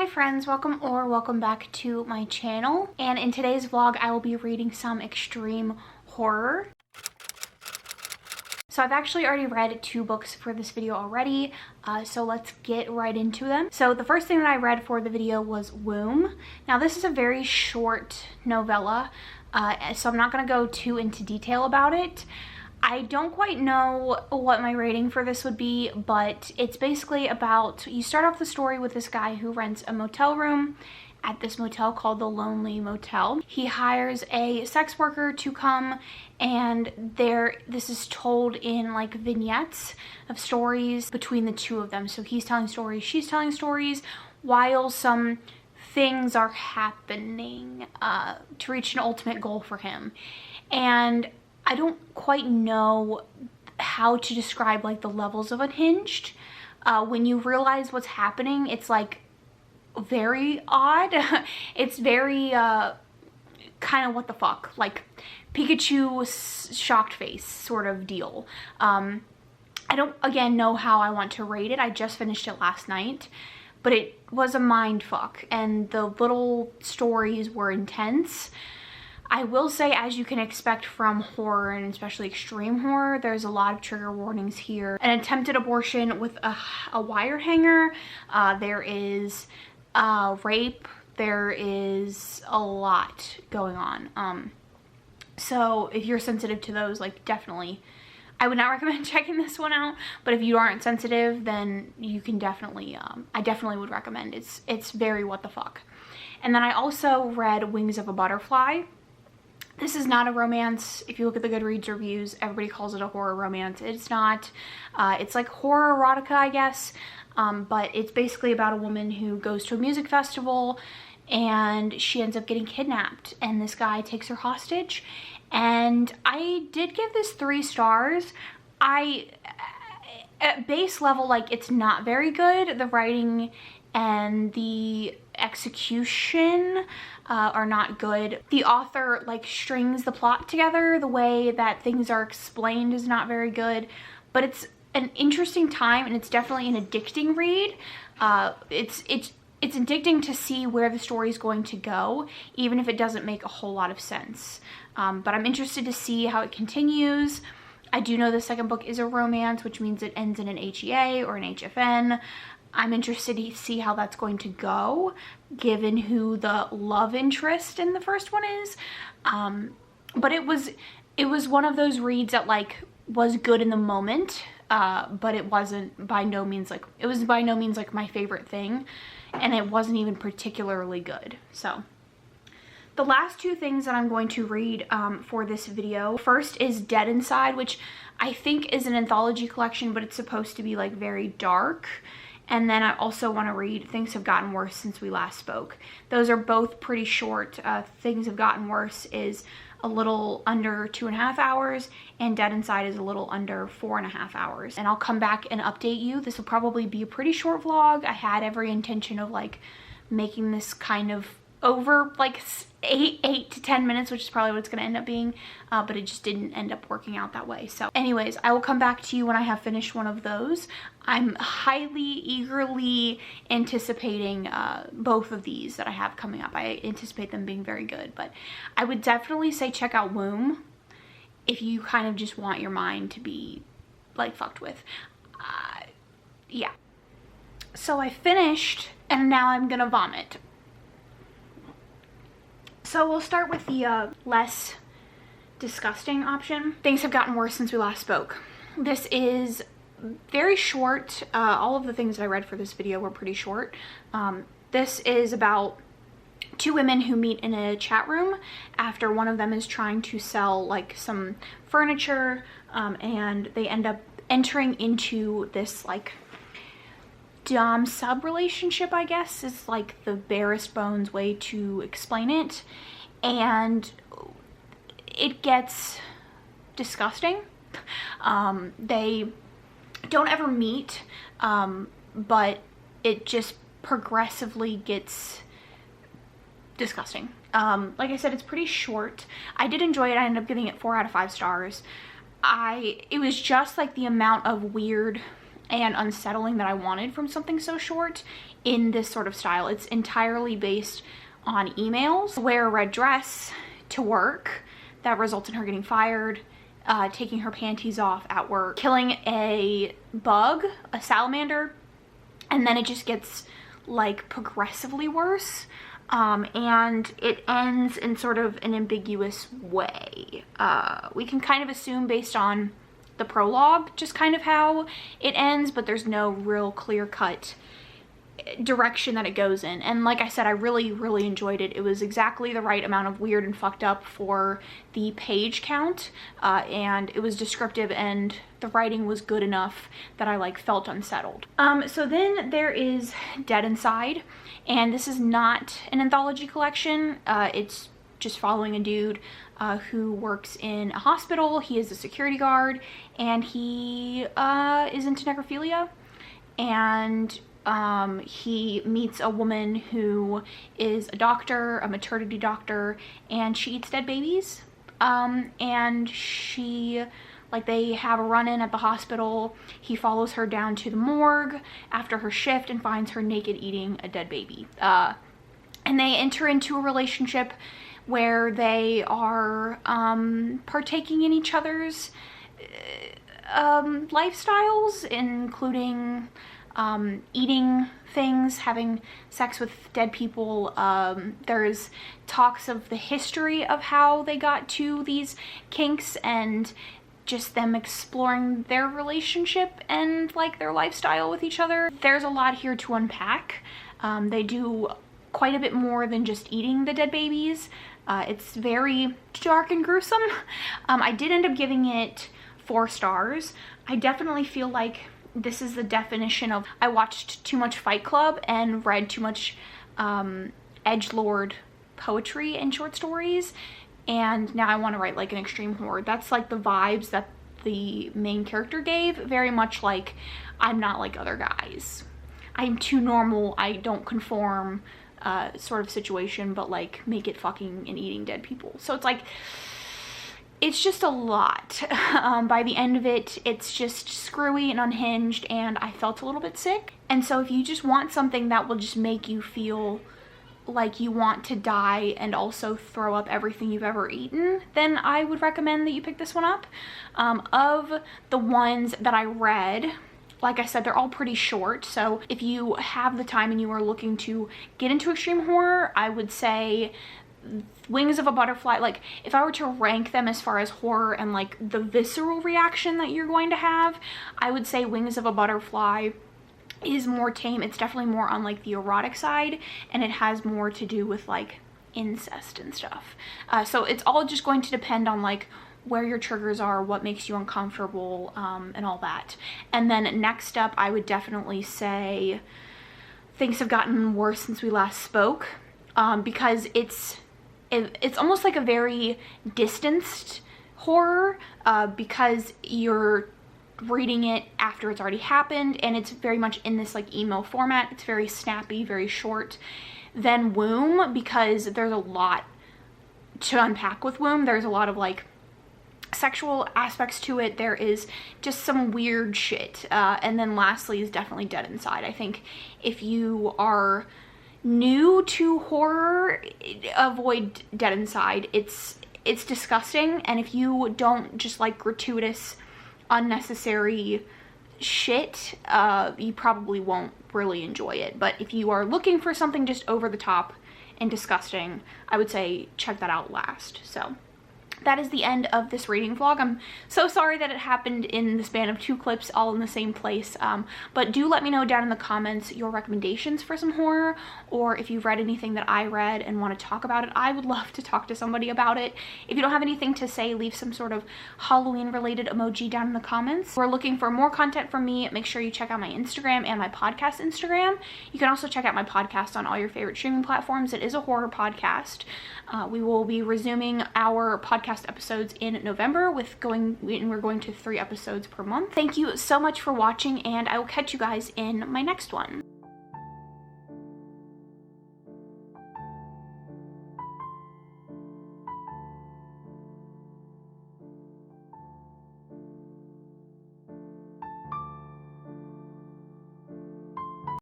Hi friends, welcome back to my channel, and in today's vlog I will be reading some extreme horror. So I've actually already read 2 books for this video already, so let's get right into them. So the first thing that I read for the video was Womb. Now this is a very short novella, so I'm not going to go too into detail about it. I don't quite know what my rating for this would be, but it's basically about, you start off the story with this guy who rents a motel room at this motel called the Lonely Motel. He hires a sex worker to come, and this is told in like vignettes of stories between the two of them. So he's telling stories, she's telling stories, while some things are happening to reach an ultimate goal for him. And I don't quite know how to describe like the levels of unhinged. When you realize what's happening, it's like very odd. It's very kind of what the fuck, like Pikachu shocked face sort of deal. I don't again know how I want to rate it. I just finished it last night, but it was a mind fuck, and the little stories were intense. I will say, as you can expect from horror, and especially extreme horror, there's a lot of trigger warnings here. An attempted abortion with a wire hanger. There is rape. There is a lot going on. So if you're sensitive to those, like, definitely, I would not recommend checking this one out. But if you aren't sensitive, then you can definitely, I definitely would recommend. It's very what the fuck. And then I also read Wings of a Butterfly. This is not a romance. If you look at the Goodreads reviews, everybody calls it a horror romance. It's not. It's like horror erotica, I guess. But it's basically about a woman who goes to a music festival and she ends up getting kidnapped, and this guy takes her hostage. And I did give this 3 stars. At base level, like, it's not very good. The writing and the execution are not good. The author like strings the plot together. The way that things are explained is not very good, but it's an interesting time, and it's definitely an addicting read. It's addicting to see where the story is going to go, even if it doesn't make a whole lot of sense. But I'm interested to see how it continues. I do know the second book is a romance, which means it ends in an HEA or an HFN. I'm interested to see how that's going to go, given who the love interest in the first one is. But it was one of those reads that like was good in the moment, but it wasn't by no means like, it was by no means like my favorite thing, and it wasn't even particularly good. So the last 2 things that I'm going to read for this video, first is Dead Inside, which I think is an anthology collection, but it's supposed to be like very dark. And then I also want to read Things Have Gotten Worse Since We Last Spoke. Those are both pretty short. Things Have Gotten Worse is a little under 2.5 hours, and Dead Inside is a little under 4.5 hours. And I'll come back and update you. This will probably be a pretty short vlog. I had every intention of like making this kind of over like 8 to 10 minutes, which is probably what it's going to end up being, but it just didn't end up working out that way. So anyways, I will come back to you when I have finished one of those. I'm eagerly anticipating both of these that I have coming up. I anticipate them being very good, but I would definitely say check out Womb if you kind of just want your mind to be like fucked with. Yeah. So I finished, and now I'm gonna vomit. So we'll start with the less disgusting option. Things Have Gotten Worse Since We Last Spoke. This is very short. All of the things that I read for this video were pretty short. This is about 2 women who meet in a chat room after one of them is trying to sell like some furniture, and they end up entering into this like dom sub relationship, I guess is like the barest bones way to explain it, and it gets disgusting. They don't ever meet, but it just progressively gets disgusting. Like I said, it's pretty short. I did enjoy it. I ended up giving it 4 out of 5 stars. It was just like the amount of weird and unsettling that I wanted from something so short in this sort of style. It's entirely based on emails. Wear a red dress to work. That results in her getting fired, taking her panties off at work, killing a bug, a salamander, and then it just gets like progressively worse. And it ends in sort of an ambiguous way. We can kind of assume based on the prologue just kind of how it ends, but there's no real clear-cut direction that it goes in. And like I said, I really enjoyed it. It was exactly the right amount of weird and fucked up for the page count, and it was descriptive, and the writing was good enough that I like felt unsettled. So then there is Dead Inside, and this is not an anthology collection. It's just following a dude who works in a hospital. He is a security guard, and he is into necrophilia, and he meets a woman who is a doctor, a maternity doctor, and she eats dead babies. And she, like, they have a run-in at the hospital. He follows her down to the morgue after her shift and finds her naked eating a dead baby. And they enter into a relationship where they are partaking in each other's lifestyles, including eating things, having sex with dead people. There's talks of the history of how they got to these kinks and just them exploring their relationship and like their lifestyle with each other. There's a lot here to unpack. They do quite a bit more than just eating the dead babies. It's very dark and gruesome. I did end up giving it 4 stars. I definitely feel like this is the definition of I watched too much Fight Club and read too much edgelord poetry and short stories, and now I want to write like an extreme horror. That's like the vibes that the main character gave, very much like I'm not like other guys. I'm too normal, I don't conform sort of situation, but like make it fucking and eating dead people. So it's like, it's just a lot. By the end of it, it's just screwy and unhinged, and I felt a little bit sick. And so if you just want something that will just make you feel like you want to die and also throw up everything you've ever eaten, then I would recommend that you pick this one up. Of the ones that I read, like I said, they're all pretty short, so if you have the time and you are looking to get into extreme horror, I would say Wings of a Butterfly. Like, if I were to rank them as far as horror and like the visceral reaction that you're going to have, I would say Wings of a Butterfly is more tame. It's definitely more on like the erotic side, and it has more to do with like incest and stuff. So it's all just going to depend on like where your triggers are, what makes you uncomfortable, and all that. And then next up, I would definitely say Things Have Gotten Worse Since We Last Spoke, because it's almost like a very distanced horror, because you're reading it after it's already happened, and it's very much in this like emo format. It's very snappy, very short. Then Womb, because there's a lot to unpack with Womb. There's a lot of like sexual aspects to it. There is just some weird shit. And then lastly is definitely Dead Inside. I think if you are new to horror, avoid Dead Inside. It's disgusting, and if you don't just like gratuitous, unnecessary shit, you probably won't really enjoy it. But if you are looking for something just over the top and disgusting, I would say check that out last. So that is the end of this reading vlog. I'm so sorry that it happened in the span of 2 clips all in the same place, but do let me know down in the comments your recommendations for some horror, or if you've read anything that I read and want to talk about it. I would love to talk to somebody about it. If you don't have anything to say, leave some sort of Halloween related emoji down in the comments. If we're looking for more content from me, make sure you check out my Instagram and my podcast Instagram. You can also check out my podcast on all your favorite streaming platforms. It is a horror podcast. We will be resuming our podcast episodes in November we're going to 3 episodes per month. Thank you so much for watching, and I will catch you guys in my next one.